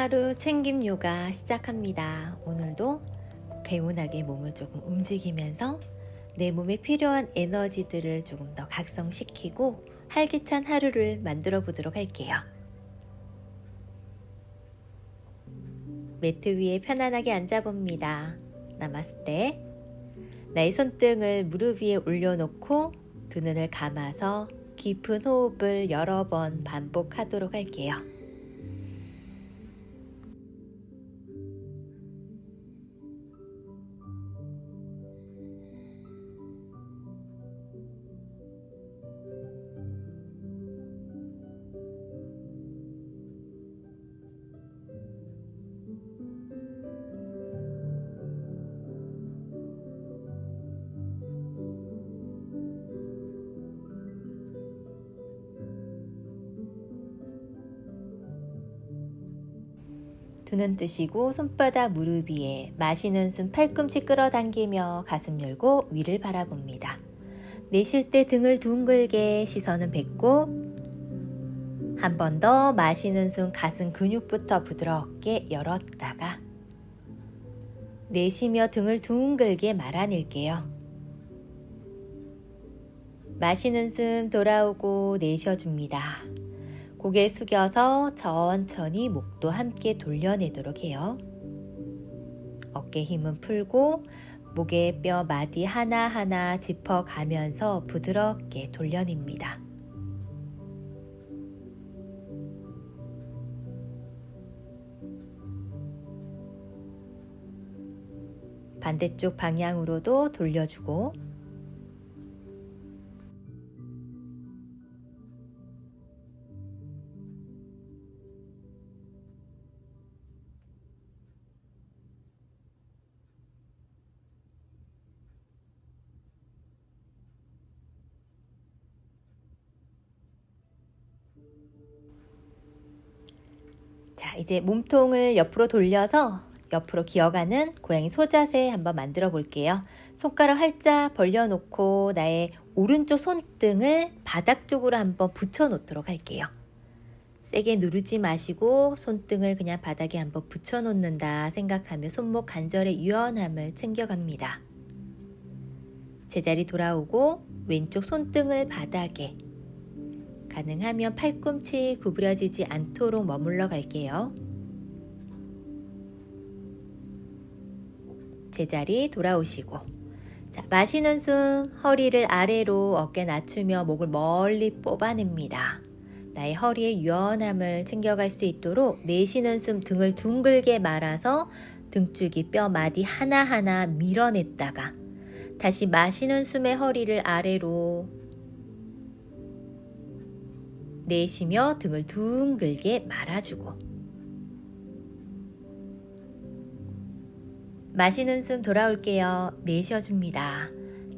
하루 챙김 요가 시작합니다. 오늘도 개운하게 몸을 조금 움직이면서 내 몸에 필요한 에너지들을 조금 더 각성시키고 활기찬 하루를 만들어 보도록 할게요. 매트 위에 편안하게 앉아봅니다. 나마스테. 나의 손등을 무릎 위에 올려놓고 두 눈을 감아서 깊은 호흡을 여러 번 반복하도록 할게요. 두 눈 뜨시고 손바닥 무릎 위에 마시는 숨 팔꿈치 끌어당기며 가슴 열고 위를 바라봅니다. 내쉴 때 등을 둥글게 시선은 뱉고 한 번 더 마시는 숨 가슴 근육부터 부드럽게 열었다가 내쉬며 등을 둥글게 말아낼게요. 마시는 숨 돌아오고 내쉬어줍니다. 고개 숙여서 천천히 목도 함께 돌려내도록 해요. 어깨 힘은 풀고 목의 뼈 마디 하나하나 짚어가면서 부드럽게 돌려냅니다. 반대쪽 방향으로도 돌려주고 자, 이제 몸통을 옆으로 돌려서 옆으로 기어가는 고양이 소자세 한번 만들어 볼게요. 손가락 활짝 벌려놓고 나의 오른쪽 손등을 바닥 쪽으로 한번 붙여 놓도록 할게요. 세게 누르지 마시고 손등을 그냥 바닥에 한번 붙여 놓는다 생각하며 손목 관절의 유연함을 챙겨갑니다. 제자리 돌아오고 왼쪽 손등을 바닥에, 가능하면 팔꿈치 구부려지지 않도록 머물러 갈게요. 제자리 돌아오시고, 자, 마시는 숨 허리를 아래로 어깨 낮추며 목을 멀리 뽑아냅니다. 나의 허리의 유연함을 챙겨갈 수 있도록 내쉬는 숨 등을 둥글게 말아서 등줄기 뼈 마디 하나하나 밀어냈다가 다시 마시는 숨에 허리를 아래로 내쉬며 등을 둥글게 말아주고 마시는 숨 돌아올게요. 내쉬어줍니다.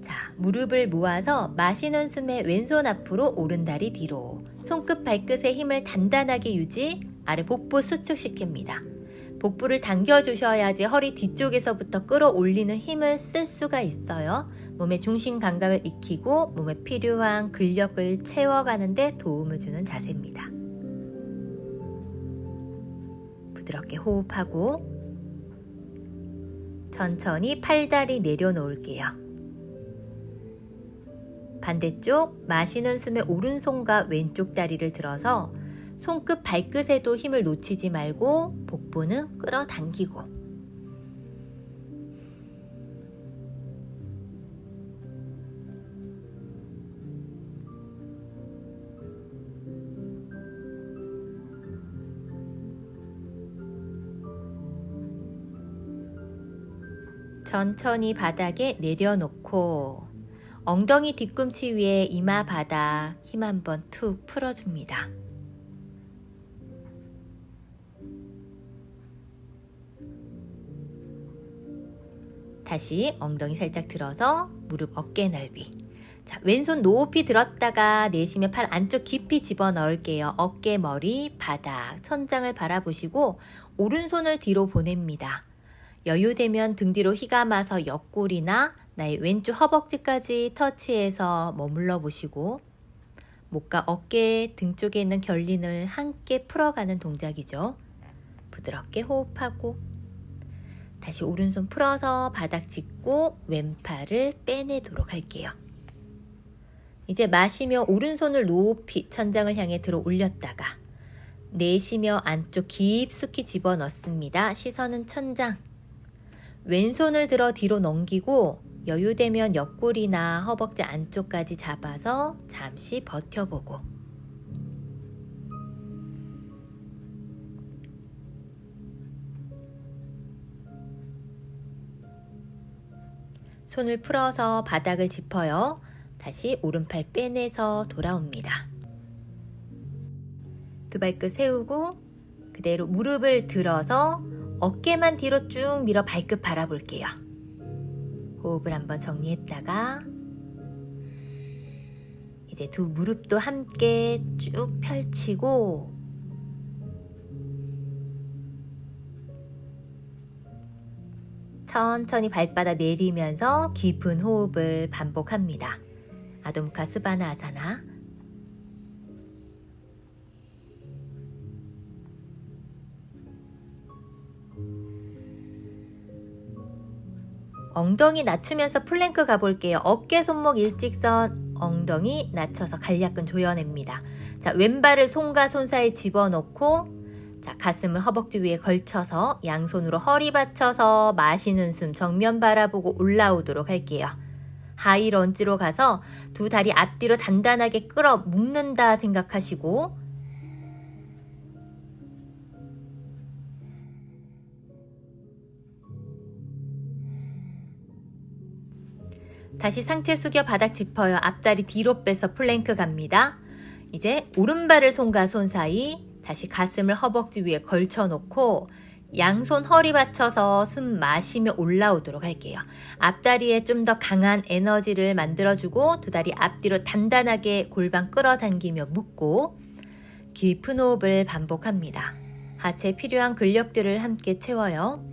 자, 무릎을 모아서 마시는 숨에 왼손 앞으로 오른다리 뒤로 손끝 발끝의 힘을 단단하게 유지, 아래 복부 수축시킵니다. 복부를 당겨주셔야지 허리 뒤쪽에서부터 끌어올리는 힘을 쓸 수가 있어요. 몸의 중심 감각을 익히고 몸에 필요한 근력을 채워가는 데 도움을 주는 자세입니다. 부드럽게 호흡하고 천천히 팔다리 내려놓을게요. 반대쪽 마시는 숨에 오른손과 왼쪽 다리를 들어서 손끝 발끝에도 힘을 놓치지 말고 복부는 끌어당기고 천천히 바닥에 내려놓고 엉덩이 뒤꿈치 위에 이마 바닥 힘 한번 툭 풀어줍니다. 다시 엉덩이 살짝 들어서 무릎 어깨 넓이. 자, 왼손 높이 들었다가 내쉬며 팔 안쪽 깊이 집어넣을게요. 어깨, 머리, 바닥, 천장을 바라보시고 오른손을 뒤로 보냅니다. 여유되면 등 뒤로 휘감아서 옆구리나 나의 왼쪽 허벅지까지 터치해서 머물러 보시고 목과 어깨, 등 쪽에 있는 결린을 함께 풀어가는 동작이죠. 부드럽게 호흡하고 다시 오른손 풀어서 바닥 짚고 왼팔을 빼내도록 할게요. 이제 마시며 오른손을 높이 천장을 향해 들어 올렸다가 내쉬며 안쪽 깊숙이 집어넣습니다. 시선은 천장. 왼손을 들어 뒤로 넘기고 여유되면 옆구리나 허벅지 안쪽까지 잡아서 잠시 버텨보고 손을 풀어서 바닥을 짚어요. 다시 오른팔 빼내서 돌아옵니다. 두 발끝 세우고 그대로 무릎을 들어서 어깨만 뒤로 쭉 밀어 발끝 바라볼게요. 호흡을 한번 정리했다가 이제 두 무릎도 함께 쭉 펼치고 천천히 발바닥 내리면서 깊은 호흡을 반복합니다. 아돔카 스바나 아사나. 엉덩이 낮추면서 플랭크 가볼게요. 어깨 손목 일직선, 엉덩이 낮춰서 간략근 조여냅니다. 자, 왼발을 손과 손 사이에 집어넣고 자, 가슴을 허벅지 위에 걸쳐서 양손으로 허리 받쳐서 마시는 숨 정면 바라보고 올라오도록 할게요. 하이 런지로 가서 두 다리 앞뒤로 단단하게 끌어 묶는다 생각하시고 다시 상체 숙여 바닥 짚어요. 앞다리 뒤로 빼서 플랭크 갑니다. 이제 오른발을 손과 손 사이 다시 가슴을 허벅지 위에 걸쳐놓고 양손 허리 받쳐서 숨 마시며 올라오도록 할게요. 앞다리에 좀 더 강한 에너지를 만들어주고 두 다리 앞뒤로 단단하게 골반 끌어당기며 묶고 깊은 호흡을 반복합니다. 하체에 필요한 근력들을 함께 채워요.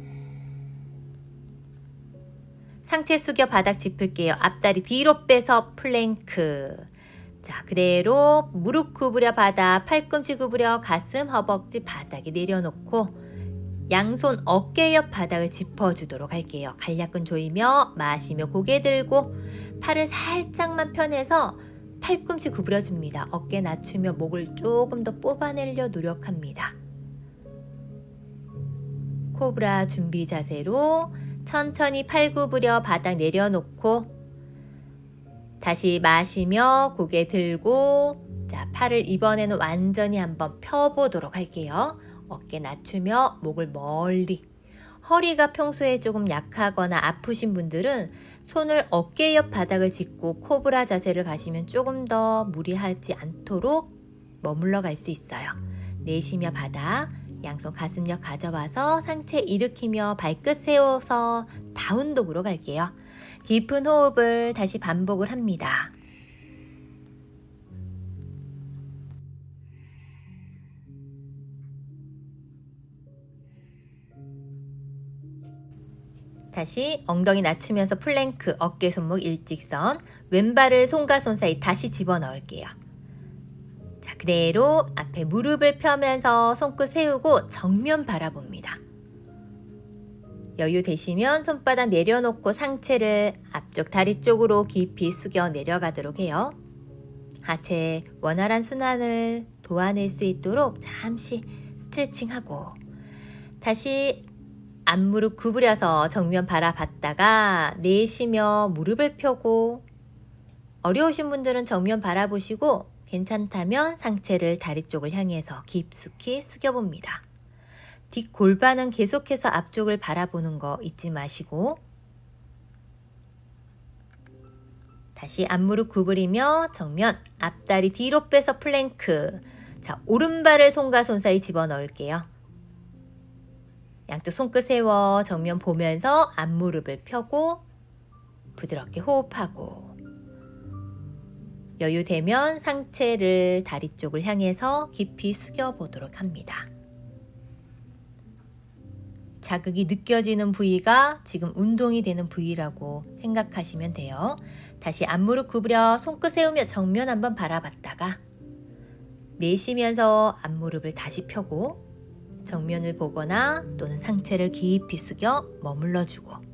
상체 숙여 바닥 짚을게요. 앞다리 뒤로 빼서 플랭크. 자, 그대로 무릎 구부려 바닥, 팔꿈치 구부려 가슴, 허벅지 바닥에 내려놓고 양손 어깨 옆 바닥을 짚어주도록 할게요. 간략근 조이며 마시며 고개 들고 팔을 살짝만 펴내서 팔꿈치 구부려줍니다. 어깨 낮추며 목을 조금 더 뽑아내려 노력합니다. 코브라 준비 자세로 천천히 팔 구부려 바닥 내려놓고 다시 마시며 고개 들고 자, 팔을 이번에는 완전히 한번 펴보도록 할게요. 어깨 낮추며 목을 멀리. 허리가 평소에 조금 약하거나 아프신 분들은 손을 어깨 옆 바닥을 짚고 코브라 자세를 가시면 조금 더 무리하지 않도록 머물러 갈 수 있어요. 내쉬며 바닥, 양손 가슴력 가져와서 상체 일으키며 발끝 세워서 다운독으로 갈게요. 깊은 호흡을 다시 반복을 합니다. 다시 엉덩이 낮추면서 플랭크, 어깨 손목 일직선, 왼발을 손과 손 사이 다시 집어넣을게요. 자, 그대로 앞에 무릎을 펴면서 손끝 세우고 정면 바라봅니다. 여유 되시면 손바닥 내려놓고 상체를 앞쪽 다리 쪽으로 깊이 숙여 내려가도록 해요. 하체 원활한 순환을 도와낼 수 있도록 잠시 스트레칭하고 다시 앞무릎 구부려서 정면 바라봤다가 내쉬며 무릎을 펴고 어려우신 분들은 정면 바라보시고 괜찮다면 상체를 다리 쪽을 향해서 깊숙이 숙여봅니다. 뒷골반은 계속해서 앞쪽을 바라보는 거 잊지 마시고 다시 앞무릎 구부리며 정면 앞다리 뒤로 빼서 플랭크. 자, 오른발을 손과 손 사이 집어넣을게요. 양쪽 손끝 세워 정면 보면서 앞무릎을 펴고 부드럽게 호흡하고 여유되면 상체를 다리 쪽을 향해서 깊이 숙여보도록 합니다. 자극이 느껴지는 부위가 지금 운동이 되는 부위라고 생각하시면 돼요. 다시 앞무릎 구부려 손끝 세우며 정면 한번 바라봤다가 내쉬면서 앞무릎을 다시 펴고 정면을 보거나 또는 상체를 깊이 숙여 머물러주고,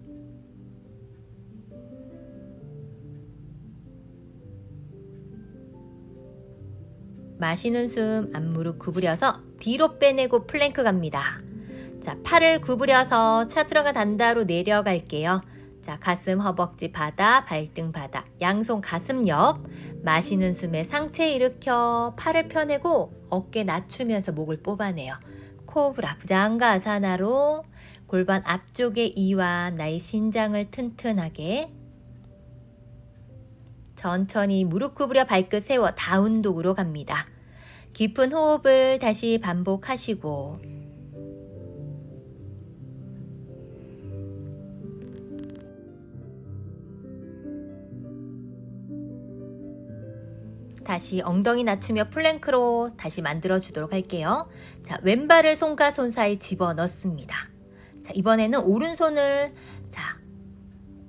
마시는 숨 앞무릎 구부려서 뒤로 빼내고 플랭크 갑니다. 자, 팔을 구부려서 차트라가 단다로 내려갈게요. 자, 가슴, 허벅지, 바다, 발등, 바다, 양손 가슴 옆, 마시는 숨에 상체 일으켜 팔을 펴내고 어깨 낮추면서 목을 뽑아내요. 코브라, 부장가아사나로 골반 앞쪽의 이완, 나의 신장을 튼튼하게. 천천히 무릎 구부려 발끝 세워 다운독으로 갑니다. 깊은 호흡을 다시 반복하시고, 다시 엉덩이 낮추며 플랭크로 다시 만들어 주도록 할게요. 자, 왼발을 손과 손 사이 집어 넣습니다. 자, 이번에는 오른손을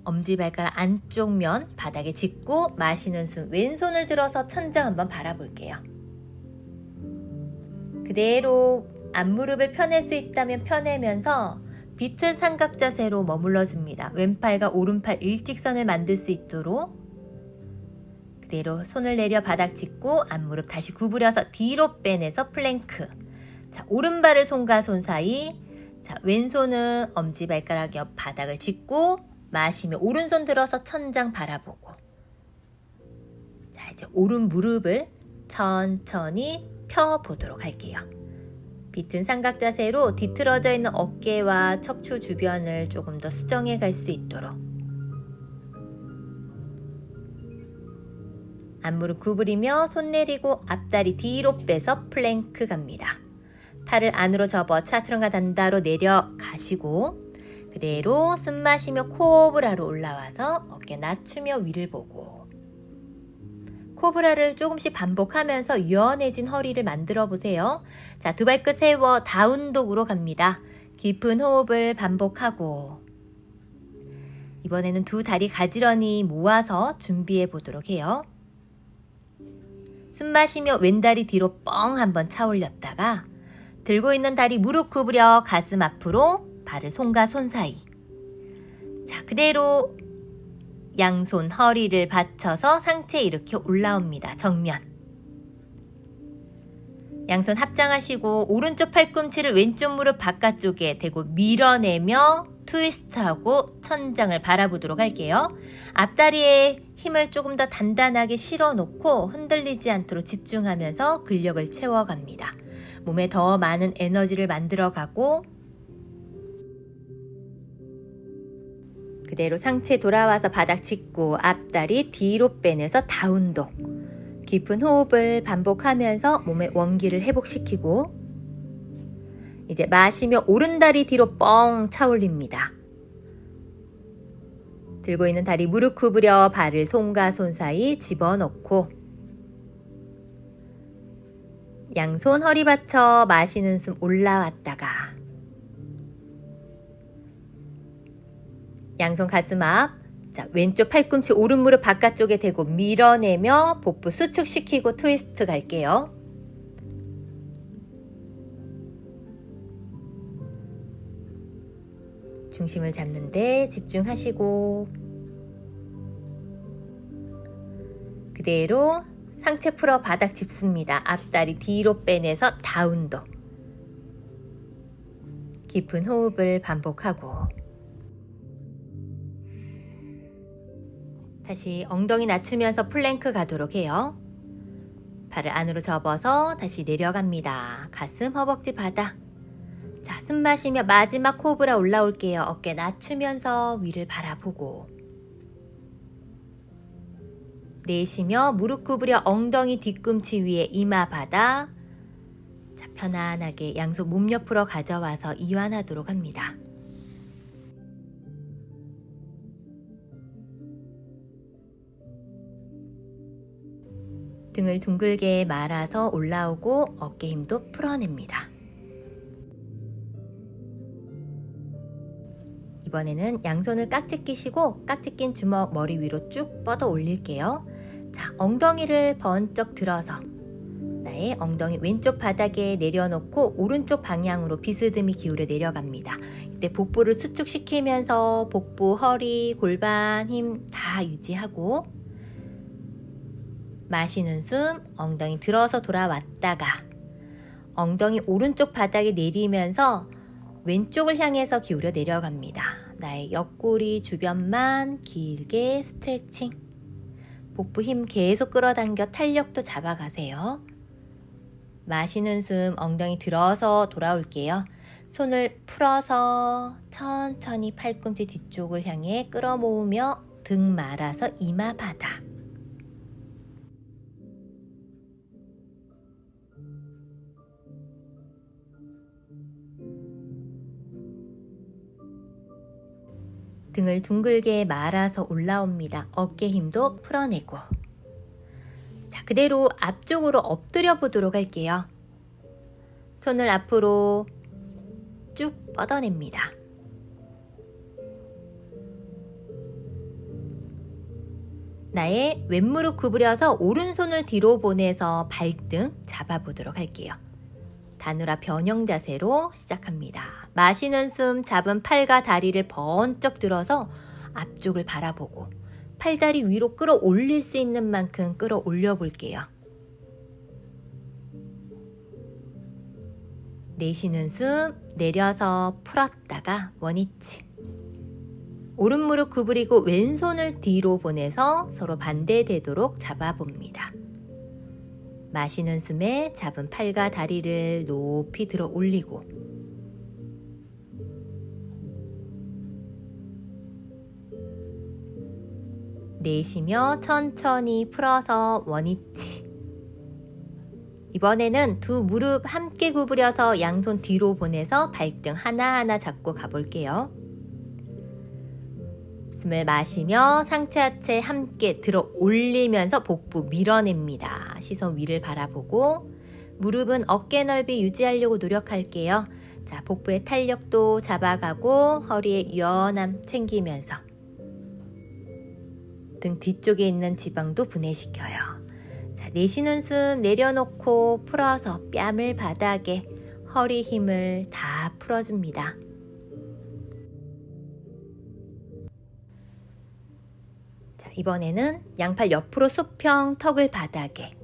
엄지발가락 안쪽 면 바닥에 짚고 마시는 숨 왼손을 들어서 천장 한번 바라볼게요. 그대로 앞무릎을 펴낼 수 있다면 펴내면서 비트 삼각 자세로 머물러 줍니다. 왼팔과 오른팔 일직선을 만들 수 있도록 그대로 손을 내려 바닥 짚고 앞무릎 다시 구부려서 뒤로 빼내서 플랭크. 자, 오른발을 손과 손 사이, 자, 왼손은 엄지발가락 옆 바닥을 짚고 마시며 오른손 들어서 천장 바라보고, 자, 이제 오른 무릎을 천천히 펴보도록 할게요. 비튼 삼각 자세로 뒤틀어져 있는 어깨와 척추 주변을 조금 더 수정해 갈 수 있도록 앞무릎 구부리며 손 내리고 앞다리 뒤로 빼서 플랭크 갑니다. 팔을 안으로 접어 차트런가 단다로 내려가시고 그대로 숨 마시며 코브라로 올라와서 어깨 낮추며 위를 보고, 코브라를 조금씩 반복하면서 유연해진 허리를 만들어 보세요. 자, 두 발끝 세워 다운독으로 갑니다. 깊은 호흡을 반복하고, 이번에는 두 다리 가지런히 모아서 준비해 보도록 해요. 숨 마시며 왼다리 뒤로 뻥 한번 차 올렸다가 들고 있는 다리 무릎 구부려 가슴 앞으로, 발을 손과 손 사이. 자, 그대로 양손 허리를 받쳐서 상체 일으켜 올라옵니다. 정면. 양손 합장하시고 오른쪽 팔꿈치를 왼쪽 무릎 바깥쪽에 대고 밀어내며 트위스트하고 천장을 바라보도록 할게요. 앞다리에 힘을 조금 더 단단하게 실어놓고 흔들리지 않도록 집중하면서 근력을 채워갑니다. 몸에 더 많은 에너지를 만들어가고, 그대로 상체 돌아와서 바닥 짚고 앞다리 뒤로 빼내서 다운독. 깊은 호흡을 반복하면서 몸의 원기를 회복시키고, 이제 마시며 오른다리 뒤로 뻥 차 올립니다. 들고 있는 다리 무릎 구부려 발을 손과 손 사이 집어넣고, 양손 허리 받쳐 마시는 숨 올라왔다가 양손 가슴 앞, 자, 왼쪽 팔꿈치 오른 무릎 바깥쪽에 대고 밀어내며 복부 수축시키고 트위스트 갈게요. 중심을 잡는 데 집중하시고, 그대로 상체 풀어 바닥 짚습니다. 앞다리 뒤로 빼내서 다운독. 깊은 호흡을 반복하고, 다시 엉덩이 낮추면서 플랭크 가도록 해요. 발을 안으로 접어서 다시 내려갑니다. 가슴, 허벅지, 바닥. 자, 숨 마시며 마지막 코브라 올라올게요. 어깨 낮추면서 위를 바라보고, 내쉬며 무릎 구부려 엉덩이 뒤꿈치 위에 이마 바닥. 자, 편안하게 양손 몸 옆으로 가져와서 이완하도록 합니다. 등을 둥글게 말아서 올라오고 어깨 힘도 풀어냅니다. 이번에는 양손을 깍지 끼시고 깍지 낀 주먹 머리 위로 쭉 뻗어 올릴게요. 자, 엉덩이를 번쩍 들어서 나의 엉덩이 왼쪽 바닥에 내려놓고 오른쪽 방향으로 비스듬히 기울여 내려갑니다. 이때 복부를 수축시키면서 복부, 허리, 골반 힘 다 유지하고 마시는 숨, 엉덩이 들어서 돌아왔다가 엉덩이 오른쪽 바닥에 내리면서 왼쪽을 향해서 기울여 내려갑니다. 나의 옆구리 주변만 길게 스트레칭. 복부 힘 계속 끌어당겨 탄력도 잡아가세요. 마시는 숨, 엉덩이 들어서 돌아올게요. 손을 풀어서 천천히 팔꿈치 뒤쪽을 향해 끌어모으며 등 말아서 이마 바닥. 등을 둥글게 말아서 올라옵니다. 어깨 힘도 풀어내고. 자, 그대로 앞쪽으로 엎드려 보도록 할게요. 손을 앞으로 쭉 뻗어냅니다. 나의 왼무릎 구부려서 오른손을 뒤로 보내서 발등 잡아보도록 할게요. 다누라 변형 자세로 시작합니다. 마시는 숨, 잡은 팔과 다리를 번쩍 들어서 앞쪽을 바라보고 팔다리 위로 끌어올릴 수 있는 만큼 끌어올려 볼게요. 내쉬는 숨, 내려서 풀었다가 원위치. 오른 무릎 구부리고 왼손을 뒤로 보내서 서로 반대되도록 잡아봅니다. 마시는 숨에 잡은 팔과 다리를 높이 들어 올리고 내쉬며 천천히 풀어서 원위치. 이번에는 두 무릎 함께 구부려서 양손 뒤로 보내서 발등 하나하나 잡고 가볼게요. 숨을 마시며 상체 하체 함께 들어 올리면서 복부 밀어냅니다. 시선 위를 바라보고 무릎은 어깨 넓이 유지하려고 노력할게요. 자, 복부의 탄력도 잡아가고 허리의 유연함 챙기면서 등 뒤쪽에 있는 지방도 분해시켜요. 자, 내쉬는 숨 내려놓고 풀어서 뺨을 바닥에 허리 힘을 다 풀어줍니다. 자, 이번에는 양팔 옆으로 수평, 턱을 바닥에.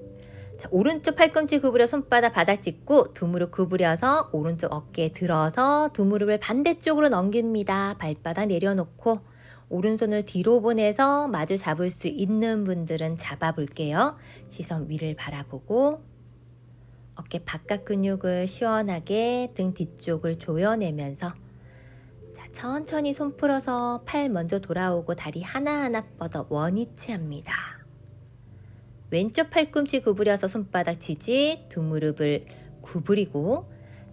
자, 오른쪽 팔꿈치 구부려 손바닥 바닥 짚고 두 무릎 구부려서 오른쪽 어깨에 들어서 두 무릎을 반대쪽으로 넘깁니다. 발바닥 내려놓고 오른손을 뒤로 보내서 마주 잡을 수 있는 분들은 잡아볼게요. 시선 위를 바라보고 어깨 바깥 근육을 시원하게 등 뒤쪽을 조여내면서 자, 천천히 손 풀어서 팔 먼저 돌아오고 다리 하나하나 뻗어 원위치 합니다. 왼쪽 팔꿈치 구부려서 손바닥 지지, 두 무릎을 구부리고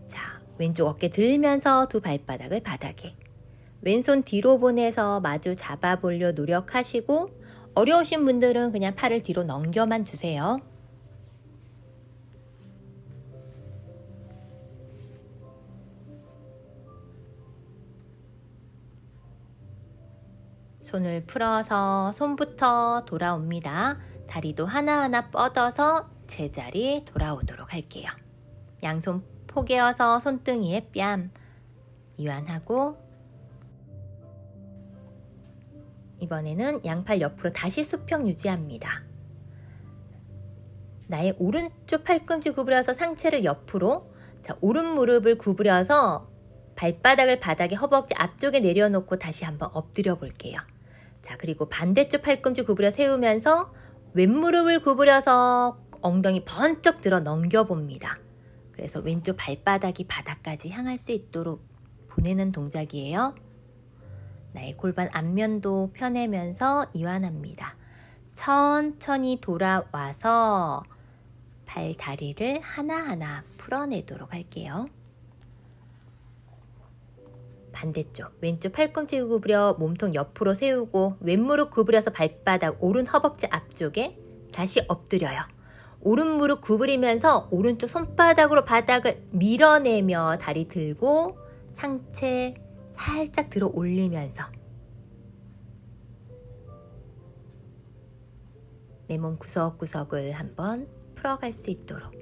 자, 왼쪽 어깨 들면서 두 발바닥을 바닥에 왼손 뒤로 보내서 마주 잡아보려 노력하시고 어려우신 분들은 그냥 팔을 뒤로 넘겨만 주세요. 손을 풀어서 손부터 돌아옵니다. 다리도 하나하나 뻗어서 제자리 돌아오도록 할게요. 양손 포개어서 손등위에 뺨 이완하고 이번에는 양팔 옆으로 다시 수평 유지합니다. 나의 오른쪽 팔꿈치 구부려서 상체를 옆으로 자, 오른 무릎을 구부려서 발바닥을 바닥에 허벅지 앞쪽에 내려놓고 다시 한번 엎드려 볼게요. 자, 그리고 반대쪽 팔꿈치 구부려 세우면서 왼무릎을 구부려서 엉덩이 번쩍 들어 넘겨봅니다. 그래서 왼쪽 발바닥이 바닥까지 향할 수 있도록 보내는 동작이에요. 나의 골반 앞면도 펴내면서 이완합니다. 천천히 돌아와서 발, 다리를 하나하나 풀어내도록 할게요. 반대쪽 왼쪽 팔꿈치 구부려 몸통 옆으로 세우고 왼무릎 구부려서 발바닥 오른 허벅지 앞쪽에 다시 엎드려요. 오른 무릎 구부리면서 오른쪽 손바닥으로 바닥을 밀어내며 다리 들고 상체 살짝 들어 올리면서 내 몸 구석구석을 한번 풀어갈 수 있도록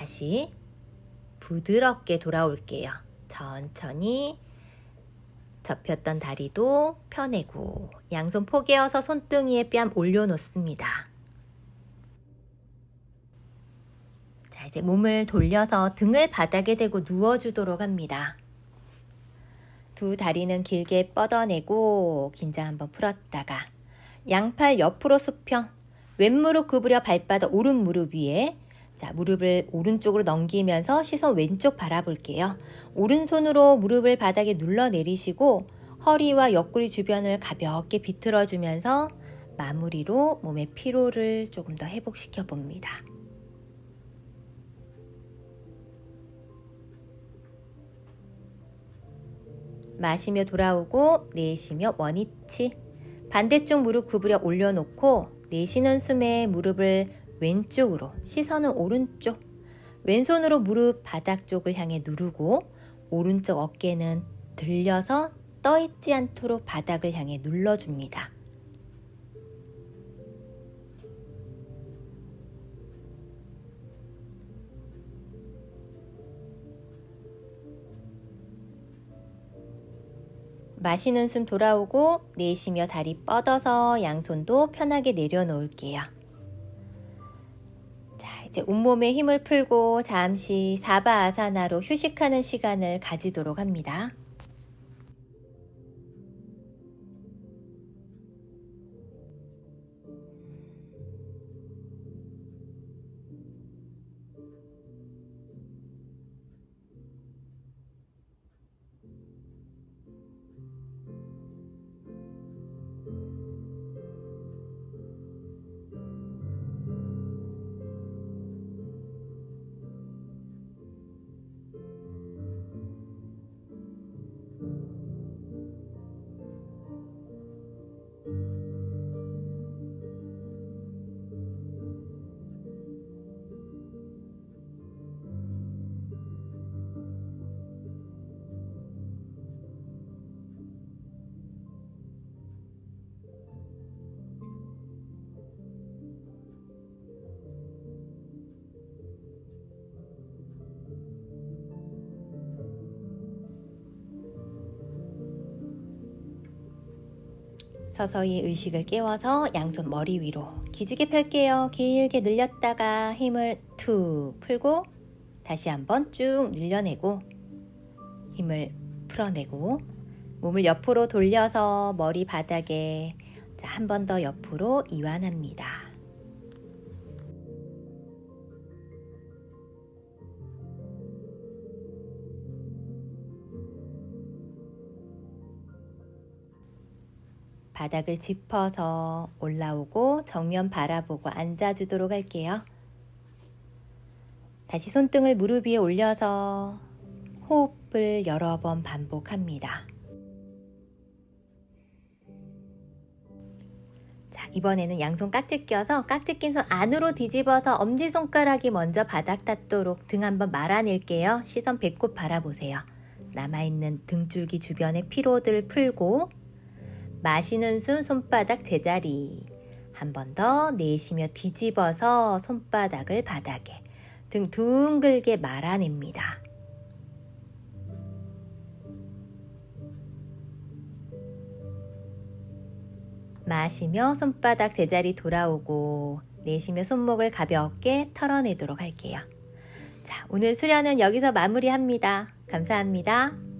다시 부드럽게 돌아올게요. 천천히 접혔던 다리도 펴내고 양손 포개어서 손등위에 뺨 올려놓습니다. 자, 이제 몸을 돌려서 등을 바닥에 대고 누워주도록 합니다. 두 다리는 길게 뻗어내고 긴장 한번 풀었다가 양팔 옆으로 수평, 왼무릎 구부려 발바닥 오른 무릎 위에, 자, 무릎을 오른쪽으로 넘기면서 시선 왼쪽 바라볼게요. 오른손으로 무릎을 바닥에 눌러 내리시고 허리와 옆구리 주변을 가볍게 비틀어주면서 마무리로 몸의 피로를 조금 더 회복시켜 봅니다. 마시며 돌아오고 내쉬며 원위치. 반대쪽 무릎 구부려 올려놓고 내쉬는 숨에 무릎을 왼쪽으로, 시선은 오른쪽. 왼손으로 무릎 바닥 쪽을 향해 누르고 오른쪽 어깨는 들려서 떠있지 않도록 바닥을 향해 눌러줍니다. 마시는 숨 돌아오고 내쉬며 다리 뻗어서 양손도 편하게 내려놓을게요. 자, 이제 온몸에 힘을 풀고 잠시 사바아사나로 휴식하는 시간을 가지도록 합니다. 서서히 의식을 깨워서 양손 머리 위로 기지개 펼게요. 길게 늘렸다가 힘을 툭 풀고 다시 한번 쭉 늘려내고 힘을 풀어내고 몸을 옆으로 돌려서 머리 바닥에 한 번 더 옆으로 이완합니다. 바닥을 짚어서 올라오고 정면 바라보고 앉아주도록 할게요. 다시 손등을 무릎 위에 올려서 호흡을 여러 번 반복합니다. 자, 이번에는 양손 깍지 껴서 깍지 낀 손 안으로 뒤집어서 엄지손가락이 먼저 바닥 닿도록 등 한번 말아낼게요. 시선 배꼽 바라보세요. 남아있는 등줄기 주변의 피로들 풀고 마시는 숨 손바닥 제자리. 한 번 더 내쉬며 뒤집어서 손바닥을 바닥에 등 둥글게 말아냅니다. 마시며 손바닥 제자리 돌아오고 내쉬며 손목을 가볍게 털어내도록 할게요. 자, 오늘 수련은 여기서 마무리합니다. 감사합니다.